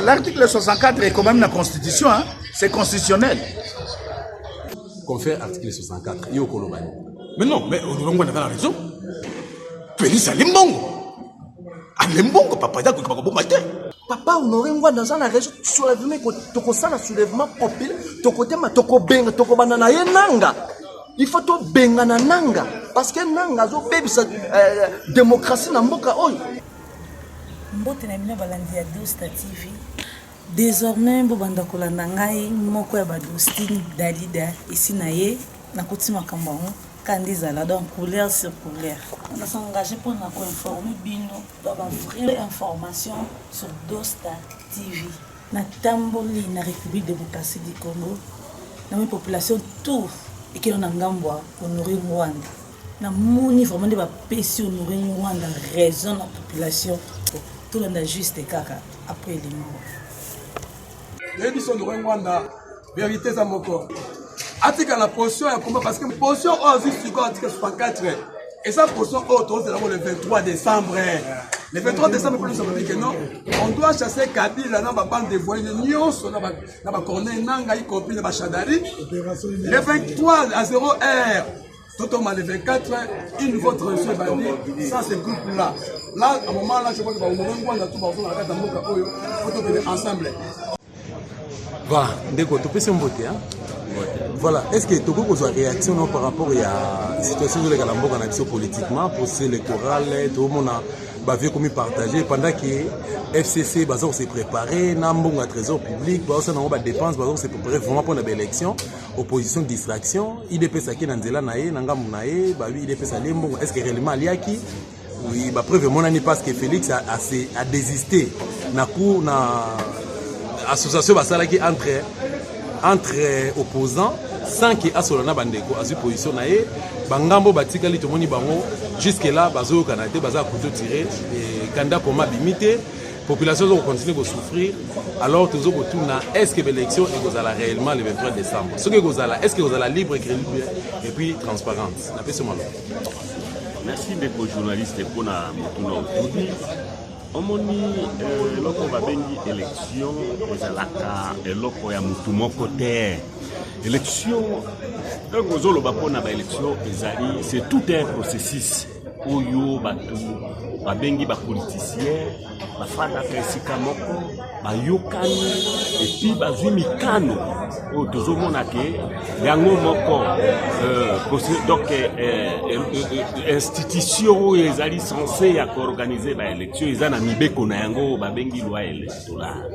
l'article 64 est quand même la constitution, hein? C'est constitutionnel. Confère article 64. Yo Kolobani. Mais non, mais on a la raison. Félix Alimbongo. Alimbongo, papa, Papa, on aurait dans la raison soulèvement, toko ça soulèvement populaire, toko tema, toko benga, toko banana nanga. Il faut to benga na nanga parce que nanga zo baby sa démocratie na mboka oyo. Mbote na mina balandi ya Dosta TV. Désormais bobanda kolanda ngai moko ya badostine Dalida ici na ye na kotima kambango kandizala donc couleur sur couleur. On s'est engagé pour nous informer bino d'avoir vraie information sur Dosta TV. Na tamboli na République démocratique du Congo. Na mes population tout et qui on a ngambwa honorer Rwanda. Na moni vraiment de ba pesi honorer Rwanda raison la population tout le monde juste kaka après les morts. L'édition de Rwanda, vérité ça mon corps. Article la position est comment parce que position juste sur article 64 et ça position autre c'est le 23 décembre. Le 23 décembre pour nous ça veut dire que non, on doit chasser Kabila dans la bande de voyous nyonso dans ba corner nanga y compris dans ba chadari. Le 23 à 0h totalement le 24 une nouvelle transition bandit ça ce groupe là. Là à un moment là je crois que va on a tout ba on a kata moka oyo faut ensemble. Va, ndeko topese mbote hein. Voilà, est-ce que tu as une réaction par rapport à la situation de la politiquement, procès électoral, tout le monde a vu partagé pendant que FCC s'est préparé, Nambong a trésor public, a dépenses, s'est préparé vraiment pour l'élection, opposition distraction, IDP Saki Nanzela Nae, Nangamu Nae, IDP Salembong, est-ce que réellement Aliaki? Oui, preuve mon année parce que Félix a désisté. Na association Basalaki entre opposants sans que Asolana Bandeko a su position naé bangambo batikali tomoni bango jusque là bazo kanate baza couteau tiré et kanda koma limité population va continuer de souffrir alors tous autres tourna est-ce que l'élection est réellement le 23 décembre ce que est-ce que vous allez libre et puis transparente na pese malo. Merci beaucoup journaliste pour na motuna aujourd'hui. Omoni loko babengi élection ezalaka eloko ya mutu moko te. Élection donc ozolo bapona ba élection ezali c'est tout un processus oyo batu babengi ba politiciens bafata esika moko bayokani et puis bazwi mikano oyo tozomona ke yango moko donc institution oyo ezali censé ya koorganiser ba élection eza na mibeko na yango babengi loi électorale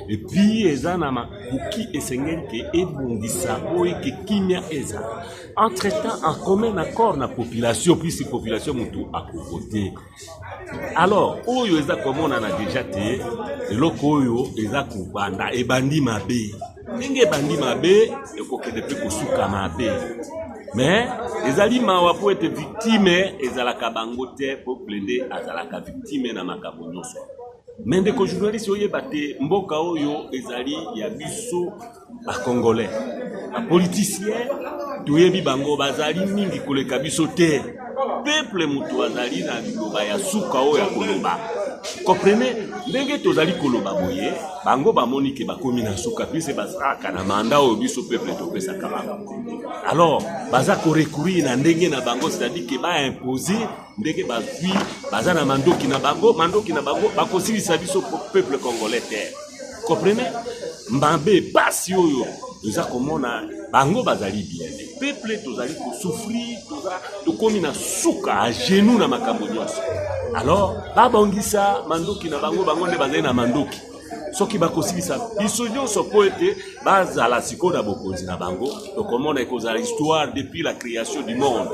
et puis eza na makoki esengeli ke ebongisa oyo ke kimia eza entre-temps en commun accord na population puis population mutu akovote. Alors oyo eza komona na déjà te eloko oyo eza kubanda ebandi mabe ndenge ebandi mabe ekokende pe kosuka mabe mais ezali mawa po ete victime ezalaka bango te po plaider azalaka victime na makambo nyonso mais ndeko journaliste oyeba te mboka oyo ezali ya biso bakongolais bapoliticien toyebi bango bazali mingi koleka biso te peuple mutu azali na liloba ya suka oyo ya koloba comprenez ndenge tozali koloba boye bango bamoni ke bakomi na suka pise bazaka na manda oyo biso peuple topesaka bango alors baza korecourir na ndenge na bango c'est-à-dire ke ba imposer ndenge bazwi baza na mandoki na bango bakosilisa biso peuple congolais te comprenez mbambe pasi oyo eza komona bango bazali bien peuple tozali ko souffrir tokomi na suka a genou na makambo nyonso alors babongisa mandoki na bango nde bazali na mandoki soki bakosilisa biso nyonso po ete bazala sikoyo na bokonzi na bango tokomona ekozala histoire depuis la création du monde.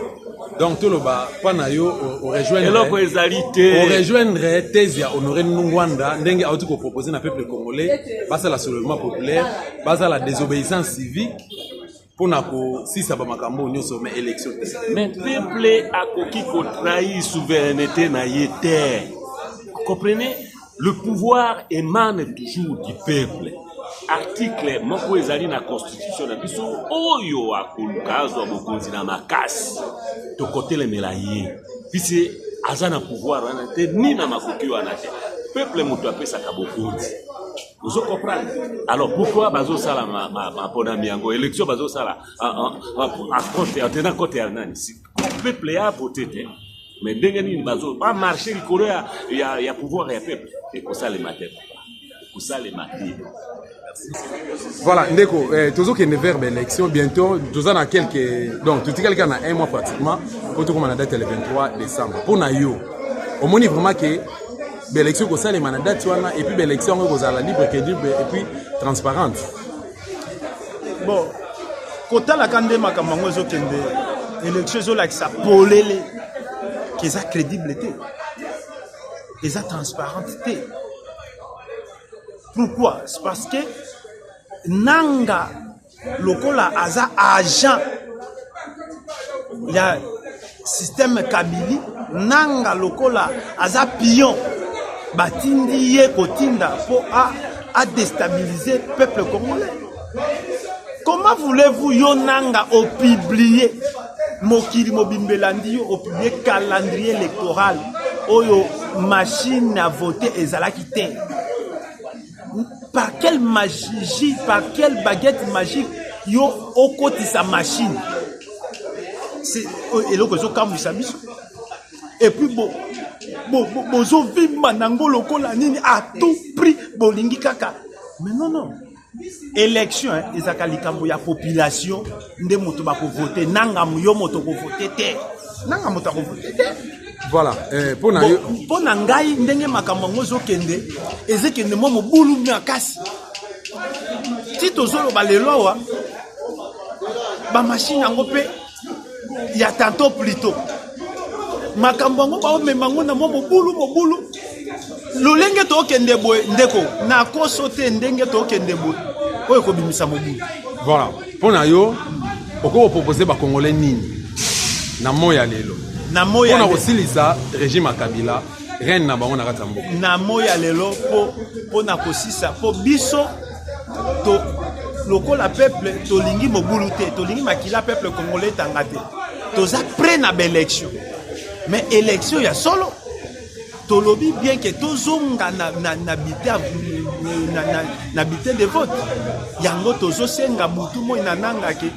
Donc toloba pana yo rejoindre eloko ezali te rejoindre thèse ya Honoré Rwanda ndenge auti ko proposer na peuple congolais basa la soulèvement populaire basa la désobéissance civique pour na ko sisa ba makambo nyonso mais élection mais peuple akoki ko trahir souveraineté na yete comprenez. Le pouvoir émane toujours du peuple. Article moko ezali na constitution na biso oyo akolukazo bokonzi na makasi to côté le melaye pisi azana pouvoir wana te ni na makoki wana te peuple moto apesa ka bokonzi Vous comprenez? Alors pourquoi bazo sala ma ponami yango élection bazo sala en tenant compte ya nani? Si le peuple a voté, mais dengeni bazo pas marcher likolo ya pouvoir ya peuple et pour ça les matin. Pour ça les matin. Voilà, Ndeko, toujours qu'il y a une verbe élection, bientôt, nous avons quelques. Donc, tout quelqu'un a un mois pratiquement, pour tout comme on a date le 23 décembre. Pour Nayo, au moins, vraiment que l'élection, c'est les mandats, et puis l'élection, c'est la libre, crédible, et puis transparente. Bon, quand la candidate Makamango Zokende, l'élection, c'est là que ça polele, que ça crédibilité, que ça transparente. Pourquoi? C'est parce que Nanga lokola aza agent ya système Kabili, Nanga lokola aza pion batindi ye kotinda pour à déstabiliser le peuple congolais. Comment voulez-vous yo Nanga au publier mokili mobimbelandi au publier calendrier électoral oyo machine à voter ezalaki te? Par quelle magie, par quelle baguette magique, yo au côté sa machine. C'est et là que zo kamu sabiso. Et puis bon zo vimba nango lokola nini à tout prix bolingi kaka. Mais non. Élection ezaka likambo ya population nde moto ba ko voter nanga yo moto ko voter te. Nanga moto ko voter te. Voilà, pour Nangai, ndenge makambo ngozo kende, ezekende mo mobulu makasi. Tito zolo ba lelo wa ba machine yango pe ya tantôt plutôt. Makambo ngo ba memango na mo mobulu. Lolenge to kende boy ndeko na ko sauter ndenge to kende boy. Oyo ko bimisa mobulu. Voilà, pour Nayo, pourquoi vous proposez ba Congolais nini? Na moya lelo. Na moya on a aussi lisa régime à Kabila reine na bango na katambo na moya lelo po na kosisa po biso to lokola peuple to lingi mobulu te to lingi makila peuple congolais tangate to za près na élection mais élection ya solo to lobi bien que to zonga na bité de vote yango to zo senga butu mo inananga ke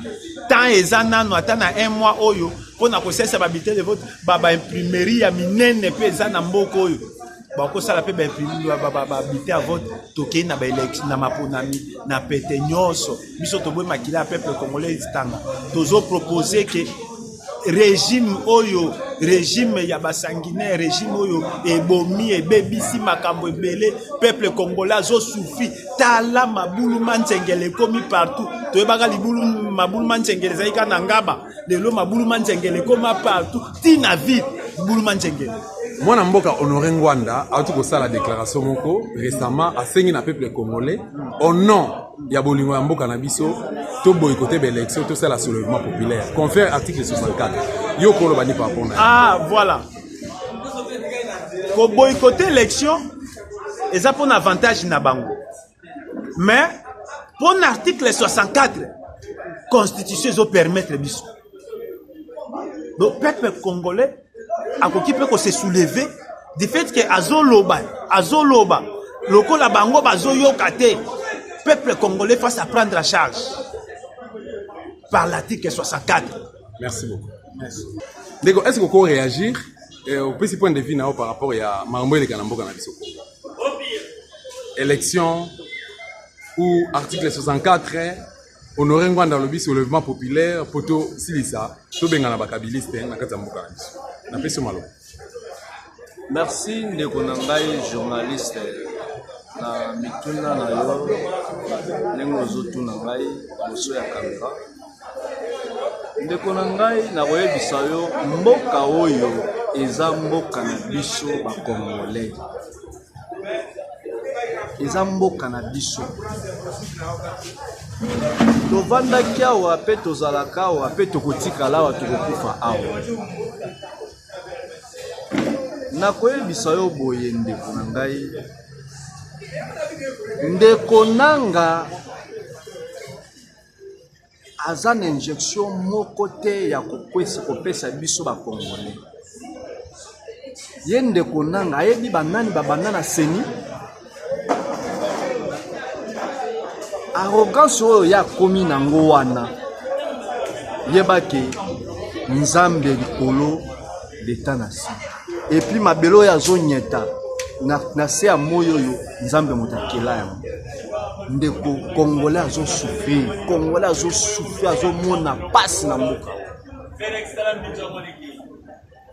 tant ezanano atana un mois oyo pour na kosesa ba bité de vote ba imprimerie ya minene pe ezana mboko oyo ba ko sala pe ba imprimerie ba bité à vote to ke na ba élection na maponami na pete nyoso biso to boy makila peuple congolais tanga tozo proposer que régime oyo régime ya basanguinaire régime oyo ebomi ebebisi makambo ebele peuple congolais zo souffri tala mabulu manzengele komi partout to ebaka libulu mabulu manzengele zaika na ngaba lelo mabulu manzengele koma partout tina ville mabulu manzengele mwana mboka Honoré Ngwanda a tout ça la déclaration moko récemment a signé na peuple congolais au nom ya bolingo ya mboka na biso to boycotter l'élection tout ça la soulèvement populaire confère article 64 yo ko lo bani par rapport voilà ko boycotter l'élection et ça pour un avantage na bango mais pour l'article 64 constitution zo permettre biso donc peuple congolais a qui peut se soulever du fait que azoloba lokola bango bazo yokate peuple congolais face à prendre la charge par l'article 64. Merci beaucoup. Merci. D'accord, est-ce que vous pouvez réagir au petit point de vue par rapport à Marombo et Kanambo Kanabiso? Élection ou article 64 Honoré Ngwanda lobi soulèvement populaire poto silisa to bengana bakabiliste na katambo Kanabiso. Na peso malo. Merci ndeko na ngai journaliste na mituna na yo nengo zotu na ngai boso ya kamera ndeko na ngai na koyebisa yo mboka oyo eza mboka na biso ba Congolais eza mboka na biso tovandaki awa pe tozalaka awa pe tokotikala awa tokokufa awa na koyebisa yo boye ndeko na ngai ndeko nanga aza na injection moko te ya kopesa biso ba Congolais ye ndeko nanga ayebi banani babanda na seni arrogance oyo ya komi nango wana yebake nzambe likolo leta na si et puis mabelo ya zonyeta na se ya moyo yo nzambe mutakela yango ndeko congolais azo souffrir azo mona passe na mboka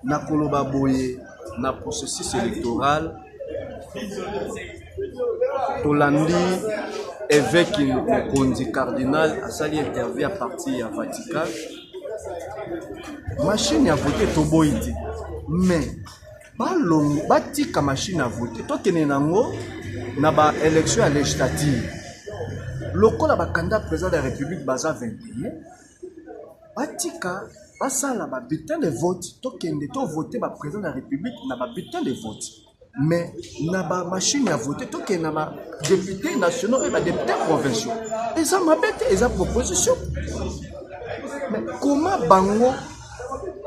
na koloba boye na processus électoral tolandi évêque mokonzi cardinal asali interview à partir ya Vatican machine à voter toboyi te mais balongo batika machine à voter tokene nango na ba élection législative lokola ba candidat président de la République baza 21 batika basala ba bulletin de vote tokende to voter ba président de la République na ba bulletin de vote mais na ba machine à voter tokende na ba député nationaux et ba député provinciaux eza mabete eza proposition mais comment bango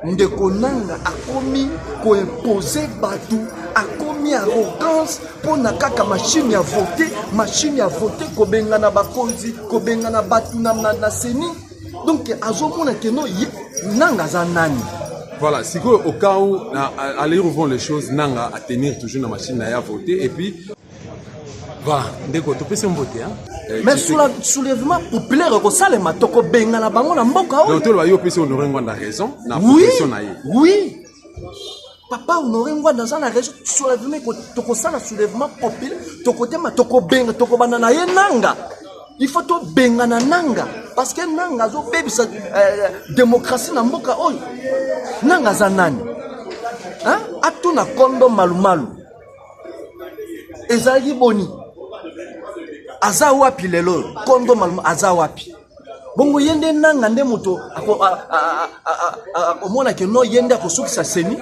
ndeko nanga akomi koimposer batu akomi arrogance pona kaka machine à voter kobengana bakonzi kobengana batu na seni donc azomona que non nanga za nani. Voilà, si au cas où aller revoir les choses nanga à tenir toujours la machine à voter et puis voilà ndeko to pese mbote hein. Mais sur le soulèvement populaire ko salema toko bengana bango na mboka o. Donc to lo yo pese Honoré Ngwanda raison na position na ye. Oui. Papa Honoré Ngwanda za na raison soulèvement ko toko sala soulèvement populaire toko tema toko benga toko banana ye nanga. Il faut to bengana nanga parce que nanga zo bebisa démocratie na mboka oyo. Nanga za nani? Hein? Atuna kondo malumalu. Ezali boni. Aza wapi lelo kondo malma aza wapi bongo yende nanga nde moto omona ke no yende akosukisa seni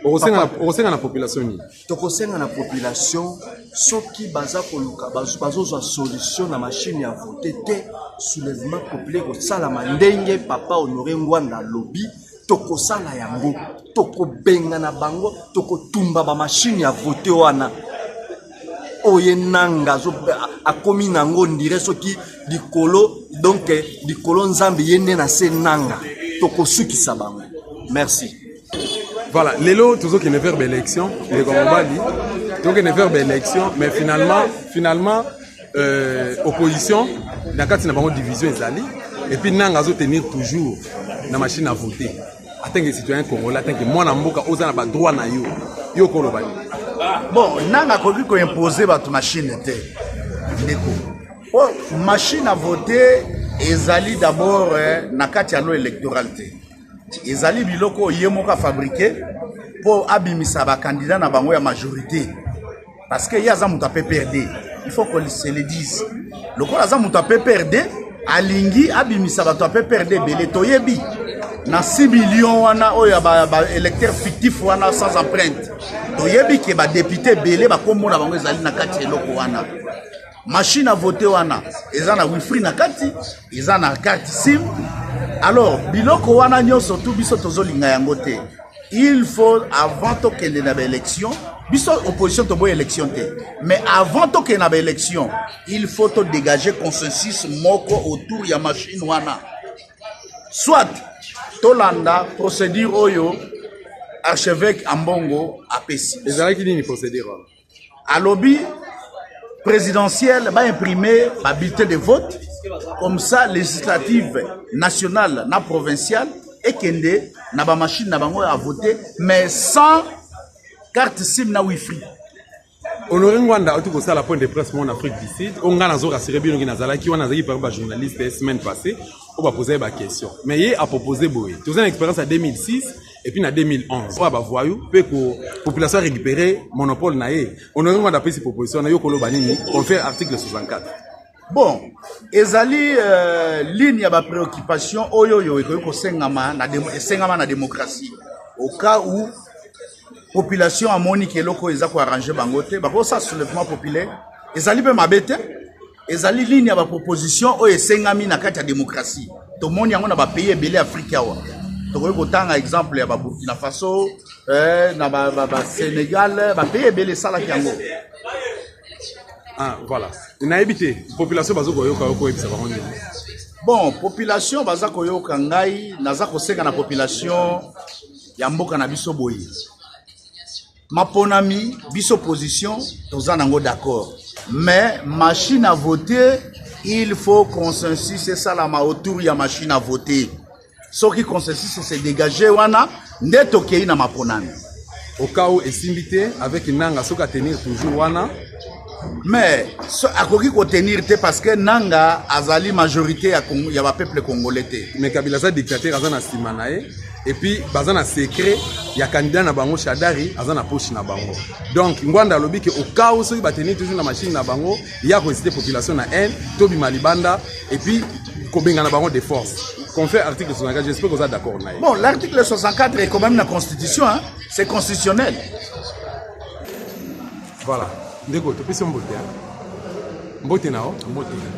okosenga na population ni tokosenga na population soki baza koluka bazozwa solution na machine ya voter te soulèvement populaire kosalama ndenge Papa Honoré Ngwanda lobi tokosala yango tokobenga na bango tokotumba ba machine ya voter wana oye nanga akomi nango ndire soki likolo donc likolo nzambe yende na se nanga tokosukisa bango. Merci. Voilà, lelo toujours qu'il ne faire élection les Congolais donc il ne faire élection mais finalement opposition na kati na bango division ezali et puis nanga zo tenir toujours na machine à voter atteint que citoyen congolais atteint que mwana mboka oza na ba droit na yo koloba. Bon, nanga koki ko imposer ba machine te. Ndeko. Oh, machine à voter ezali d'abord na kati ya lo électoral te. Ezali biloko yemoka fabriqué pour abimisa ba candidat na bango ya majorité. Parce que yaza muta PPRD. Il faut qu'on se le dise. Lokola za muta PPRD alingi abimisa ba PPRD belé toyebi. Na 6 millions wana oya ba électeur fictif wana sans empreinte. Toyebi ke ba député belé ba komona bango ezali na kati eloko wana. Machine à voter wana ezana wifi na kati, ezana carte SIM. Alors biloko wana nyonso tout biso tozolinga yango te. Il faut avant to kende na ba élection, biso opposition to boy élection te. Mais avant to kende na ba élection, il faut to dégager consensus moko autour ya machine wana. Soit tolanda procédure oyo archevêque Ambongo apesi. Ezalaki nini procédure? À lobby présidentiel va imprimer un bulletin de vote comme ça législative nationale na provinciale et kende na ba machine na bango à voter mais sans carte SIM na wifi. Honoré Ngwanda a tout ça la point de presse en Afrique du Sud. On a rassuré bien que nazala qui on a dit par un journaliste la semaine passée. On va poser des questions. Mais il a proposé boy. Tu as une expérience en 2006 et puis en 2011. On va voir que la population a récupéré monopole naé. Honoré Ngwanda a pris cette proposition na yo kolo banini. On fait article 64. Bon, ezali ligne ya ba préoccupation oyo ko sengama na démocratie. Au cas où population a moni ke loko eza ko arranger bangote ba ko sa soulèvement populaire ezali pe mabete ezali ligne ya ba proposition o esengami na kati ya démocratie to moni yango na ba pays ebele Afrique awa to ko tanga exemple ya ba Burkina Faso na ba Sénégal ba pays ebele sala yango Ah, voilà. Na habité population bazo koyoka ko ebisa ba ngoni. Bon, population baza koyoka ngai naza koseka na population ya mboka na biso boye. Maponami biso position toza nango d'accord. Mais machine à voter, il faut consensus c'est ça la autour ya machine à voter. Ce qui consensus c'est dégager wana ndeto kei na maponami. Au cas où esimité avec nanga soka tenir toujours wana. Mais à quoi qu'on tenir parce que nanga azali majorité y a peuple congolais. Mais Kabila za dictateur azana simanae et puis bazana secret ya candidat na bango Shadari azana poche na bango. Donc ngwanda lobi que au cas où ceux qui tenir toujours na machine na bango ya ko inciter population na haine, tobi malibanda et puis ko benga na bango de force. Qu'on fait article 64, j'espère que vous êtes d'accord. Bon, l'article 64 est quand même la constitution, hein? C'est constitutionnel. Voilà. Ndeko, tu peux se mboter. Mboter nao.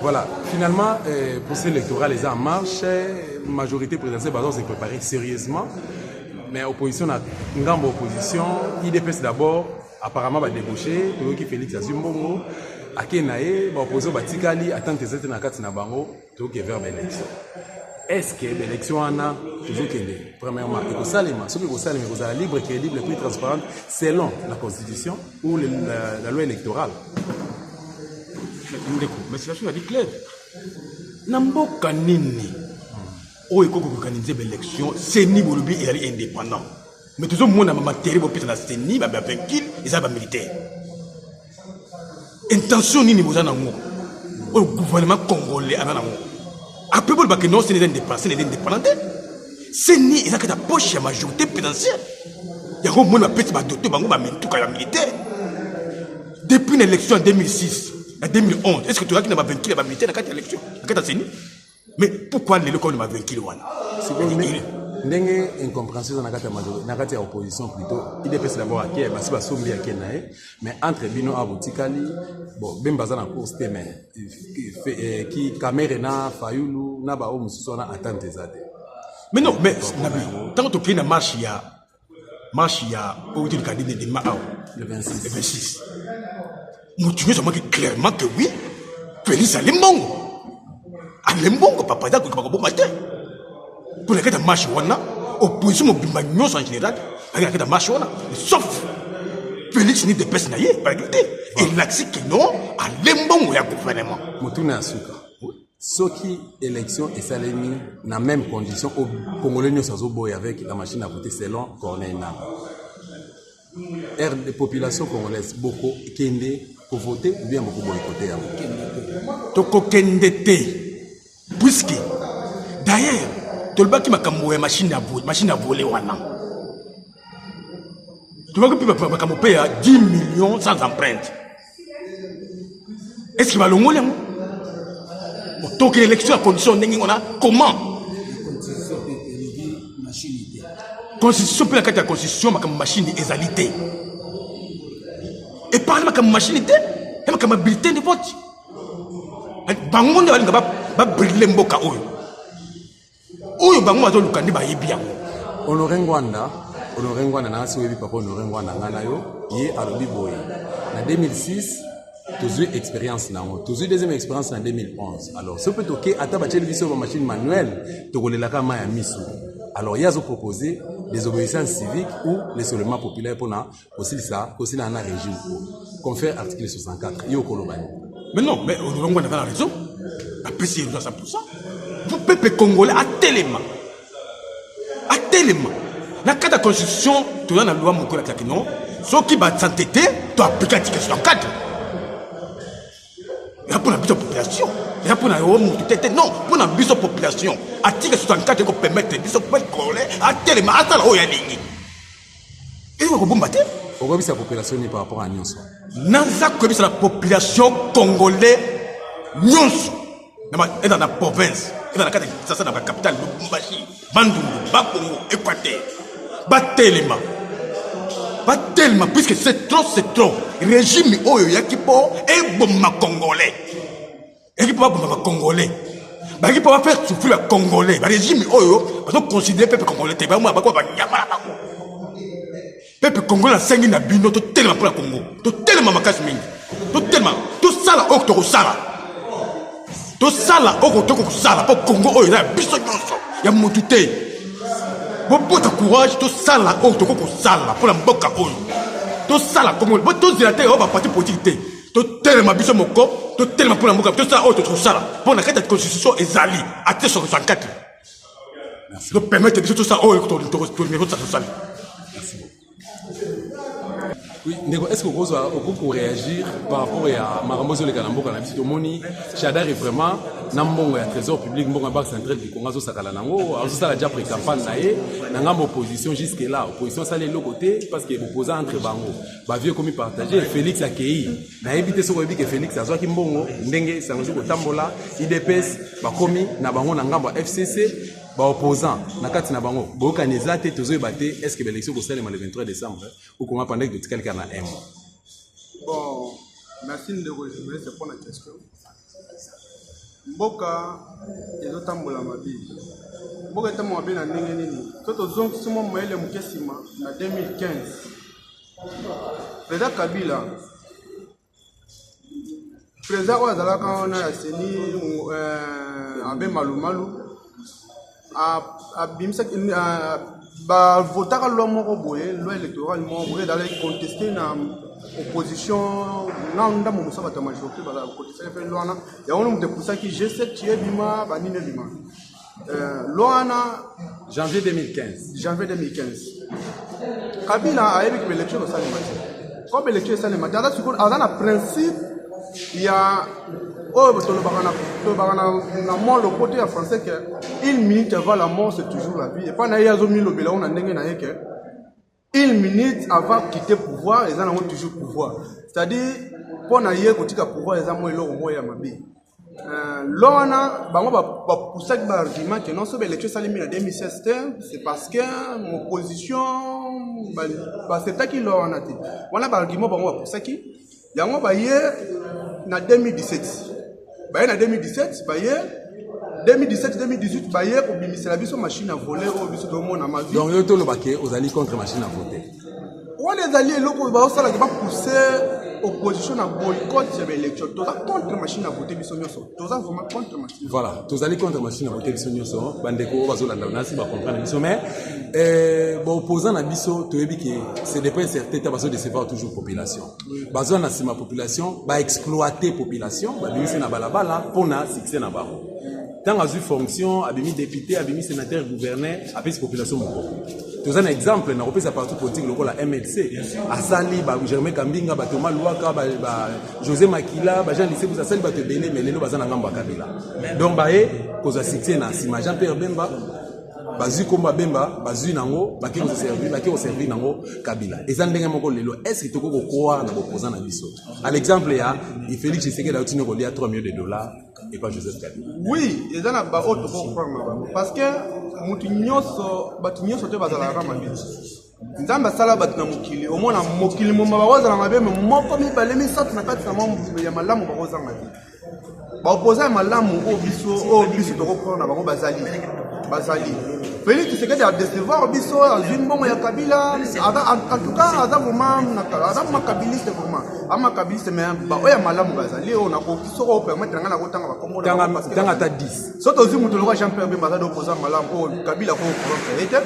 Voilà. Finalement, procès électoral est en marche. Majorité présidentielle va se préparer sérieusement. Mais opposition a une grande opposition. IDPS d'abord, apparemment, va débaucher. Qui Félix Azumbongo. Akenae, va opposer au Batikali. Attendre que c'était dans 4 Nabango. Tout qui est vers l'élection. Est-ce que l'élection en a toujours qu'elle premièrement, ce que vous savez, vous avez libre, crédible, et transparente selon la Constitution ou la loi électorale. Mais c'est la chose a dit clair. Namboka nini o eko ko organiser l'élection, c'est ni bolobi il est indépendant. Mais tout le monde a matériel pour peut-être la CENI ba vainqueur, ils ont militaire. Intention nini bozana ngo. Le gouvernement congolais a nango. Après, vous avez non, c'est indépendant. C'est ni, ils ont que la poche, la majorité présidentielle. Il y a un monde qui a doté de militaire. Depuis l'élection en 2006, en 2011, est-ce que tu as vaincu les militaires dans cette élection? Mais pourquoi les locaux n'ont vaincu les Ndenge incompréhension dans la opposition plutôt il dépêche d'abord à qui parce que sombi à Kenae mais entre Bino Aboutikali bon ben bazana na course mais qui Camerena Fayulu na ba o mususu na attente zade mais non mais tant que tu na marche ya au du candidat de Mao le 26 tu vois clairement que oui Félix Alimbongo papa da ko ba matin pour les cas de marche, opposition au Bimagnos en général, avec la marche, sauf Félix ni de Pesnaye, par exemple, et l'accès qui non, à l'embon et à gouvernement. Moutuna Asuka. Ce qui élection et salémi dans la même condition au Congolais Nyosazoboy avec la machine à voter selon Corneille Nanga. Air de population congolaise, beaucoup kende pour voter ou bien beaucoup boycotter. Toko kende te, puisque d'ailleurs, tout le monde qui m'a camoué machine à voler wana. Tout le monde qui m'a camoué à 10 millions sans empreinte. Est-ce qu'il va le mouler? Tant que l'élection à condition on a comment? Constitution pour la carte de la constitution, ma machine d'égalité. Et par la machine d'égalité, et ma bulletin de vote. Bangon va brûler mboka oyo. Oyo bango azo lukandi ba yebi yango. Honoré Ngwanda na si webi papa Honoré Ngwanda ngana yo ye alobi boye. Na 2006 tozu expérience nango. Tozu deuxième expérience en 2011. Alors ce peut toquer ata ba tcheli biso ba machine manuelle to kolela ka ma ya misu. Alors il y a proposé des obéissances civiques ou les soulèvements populaires pour na aussi na régime. Confère article 64 yo kolobani. Mais non, mais Honoré Ngwanda a raison. Après c'est 100%. Le peuple congolais a tellement. La carte de la constitution, tu as la loi mon collègue qui non. Ce qui va s'entêter, tu as appliqué l'article 64. Il y a pour la population. Il y a pour la non, pour la population. Article 64 qui permet de peuple congolais à tellement à la ligne. Et vous vous battez? Pourquoi la population n'est par rapport à Nyonso? Nanza que la population congolaise Nyonso. Dans la province, dans la capitale, Lubumbashi, Bandungu, Bakongo, Équateur, Batelema, puisque c'est trop. Régime Oyo Yakipo est bon ma Congolais. Équipe Congolais. Il peut faire souffrir les Congolais. Le régime Oyo, parce qu'on considère le peuple congolais, peuple congolais a 5 000 habitants, tellement pour le Congo, tellement ma casse mine, tellement, tout tosala oyo tokosala tosala oyo tokosala mpo kongo oyo eza ya biso nyonso ya motu te bobota courage tosala oyo tokokosala mpona mboka oyo tosala kongo bo tozela te oyo baparti politique te totelema biso moko totelema mpona mboka tosala oyo tokosala mpona kati ya constitution ezali ate 64 topermettre biso tosala oyo tosala. Oui, est-ce que vous avez réagir par rapport à Marambo Zoleka Namboka na biso moni Chadar est vraiment nambongo ya trésor public mbongo banque centrale du Congo sakala nango alors ça la déjà pré-campagne naé nanga opposition jusque là opposition ça les côté parce que opposant entre bango ba vieux comme partager Félix Akei na éviter ce que Félix azwa ki mbongo ndenge sango ko tambola IDPS ba komi na bango na ngambo FCC ba opposant na kati na bango boka nezate tozo ebate est-ce que l'élection ko salema le 23 décembre ou comment pendant que quelqu'un a un mois. Bon, merci de répondre pour la question. Mboka ezotambola mabi. Mboka etambola mabi na ndenge nini? Toto zongi simo moyele mukesima na 2015. Président Kabila président oyo azalaka wana ya seni abe malumalu abimisaki bavotaka loi moko boye loi électorale moko boye ezalaki contesté na opposition na ndambo mosusu bato ya majorité bacontestaki mpe loi wana yango moto epusaki G7 tie bima banini ebima loi wana janvier 2015 Kabila ayebi ke baélection esalema te comme élection esalema te aza na principe ya oyo tolobaka na mot le côté ya français que une minute avant la mort c'est toujours la vie et pas na ye azomi lobela ngo na ndenge na ye ke une minute avant quitter pouvoir eza nango toujours pouvoir c'est-à-dire mpo na ye kotika pouvoir eza mo eloko moko ya mabe lo wana bango bapusaki baargument ke non so baélection esalemi na 2016 te c'est parce que opposition baseptaki lo wana te wana baargument bango bapusaki yango baye na 2017 baye na 2017 baye 2017-2018 baye kobimisela biso machine à voler oyo biso tomona mavi donc yo tolobake ozali contre machine à voter wana ezali eloko baosalaki bapousse opposition na boycott ya baélection toza contre machine à voter biso nyonso toza vraiment contre machine voilà tozali contre machine à voter biso nyonso bandeko oyo bazolanda nasi bacomprendre biso mais baopposant na biso toyebi ke c'est des points certains ta bazodecevoir toujours population bazwa na nsima population baexploite population babimisi na balabala mpona succès na bango tant azwi fonction abimi député abimi sénateur gouverneur apesi population moko toza na exemple na kopesa parti politique lokola MLC asali ba Germain Kambinga ba Thomas Luaka ba José Makila ba Jean Lisebus asali ba tebele mais lelo baza na ngambo ya Kabila donc bae koza succès na sima Jean Pierre Bemba bazui komba Bemba bazui nango baki ko servir nango Kabila eza ndenge moko lelo est-ce que toko croire na opposant na biso à l'exemple ya Félix Tshisekedi a tinu ko lia 3 millions de dollars et pas Joseph Kabila. Oui, ils ont ba autre parce que mutu nyonso batu nyonso te bazala kama bitu. Nzamba sala batu na mukili, au moins na mukili moma bawaza na mabe moko mibale misatu na kati na mambo ya malamu bakoza ngati. Ba opposer malamu o biso to ko na bango bazali. Félix Tshisekedi a décevoir biso azwi mbongo ya Kabila en tout cas aza vraiment kabiliste vraiment ama kabiliste mais ba oya malamu bazali on a ko soko permettre ngana ko tanga ba kongo tanga ta 10 soto ozwi mutu loka Jean Pierre Bemba do opposant malamu o Kabila ko corrompre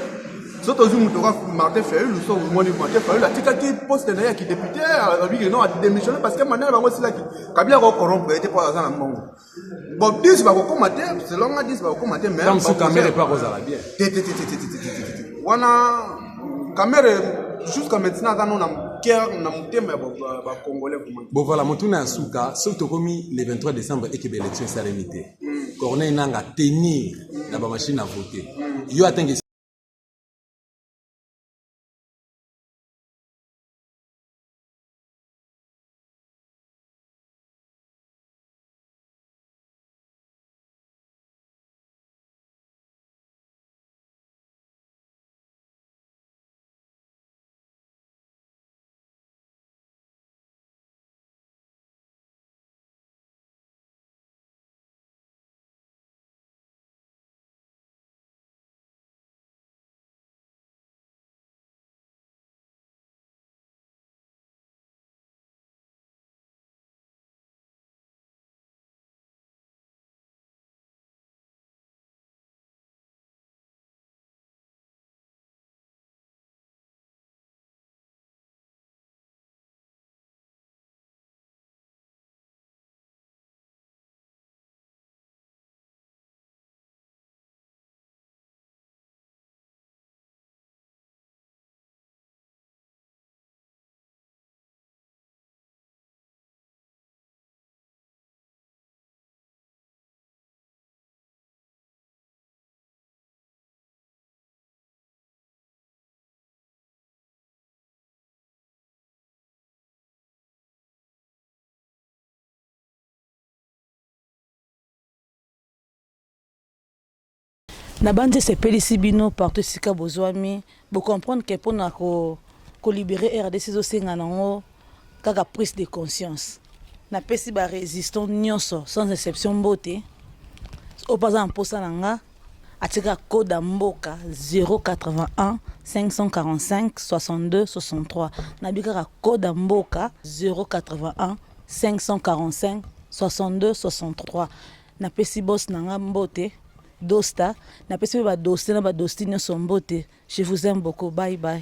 soto ozwi mutu loka Martin Fayulu so moni Martin Fayulu atikaki poste na ya ki député abi que non a démissionné parce que maintenant bango sila ki Kabila ko corrompre était pas aza na mbongo bon 10 ba ko komate selon nga 10 ba ko komate mais comme si caméra pas rosala bien wana caméra jusqu'à maintenant dans na cœur na mutema ba congolais vraiment bon voilà motuna suka surtout comme le 23 décembre et que l'élection salémité Corneille nanga tenir na ba machine à voter yo atteint na bandi sepelisi bino partout sika bozwami bocomprendre ke mpona kolibere RDC ezosenga nango kaka prise de conscience napesi barésistant nyonso sans exception mbote opaza na mposa na nga atika code ya mboka 081 545 62 63 nabi kaka code ya mboka 081 545 62 63 napesi boss na nga mbote Dosta napesi ba dosti na ba dosti nyonso mbote. Je vous aime beaucoup. Bye bye.